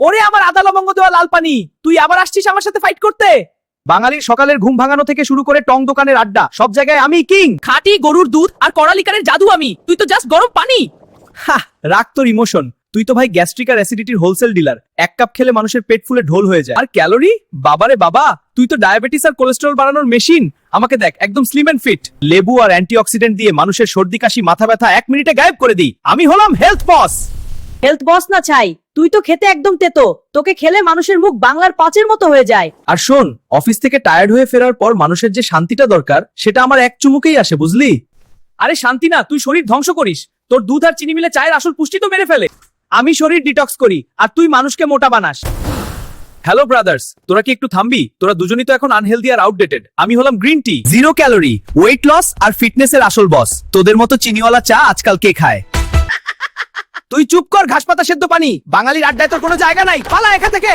ওরে আমার আদা লবঙ্গ দেওয়া লাল পানি, তুই আবার আসছিস আমার সাথে ফাইট করতে? বাঙালির সকালের ঘুম ভাঙানো থেকে শুরু করে টং দোকানের আড্ডা, সব জায়গায় আমি কিং। খাঁটি গরুর দুধ আর কড়ালিকারের জাদু আমি, তুই তো জাস্ট গরম পানি। হা, রাখ তোর ইমোশন। তুই তো ভাই গ্যাস্ট্রিক আর অ্যাসিডিটির হোলসেল ডিলার। এক কাপ খেলে মানুষের পেট ফুলে ঢোল হয়ে যায়। আর ক্যালোরি, বাবারে বাবা, তুই তো ডায়াবেটিস আর কোলেস্টেরল বাড়ানোর মেশিন। আমাকে দেখ, একদম স্লিম এন্ড ফিট। লেবু আর অ্যান্টিঅক্সিডেন্ট দিয়ে মানুষের সর্দি কাশি মাথা ব্যথা 1 মিনিটে গায়েব করে দিই। আমি হলাম হেলথ বস। হেলথ বস না ছাই, তুই তো খেতে একদম তেতো। তোকে খেলে মানুষের মুখ বাংলার পাঁচের মতো হয়ে যায়। আর শোন, অফিস থেকে টায়ার্ড হয়ে ফেরার পর মানুষের যে শান্তিটা দরকার, সেটা আমার এক চুমুকেই আসে, বুঝলি? আরে শান্তি না, তুই শরীর ধ্বংস করিস। তোর দুধ আর চিনি মিলে চায়ের আসল পুষ্টি তো মেরে ফেলে। আমি শরীর ডিটক্স করি আর তুই মানুষকে মোটা বানাস। হ্যালো ব্রাদার্স, তোরা কি একটু থামবি? তোরা দুজনই তো এখন আনহেলদি আর আউটডেটেড। আমি হলাম green tea, 0 calorie, weight loss আর ফিটনেসের আসল বস। তোদের মতো চিনিওয়ালা চা আজকাল কে খায়? তুই চুপ কর, ঘাসপাতা সেদ্ধ পানি। বাঙালির আড্ডায় তোর কোনো জায়গা নাই, পালা এখান থেকে।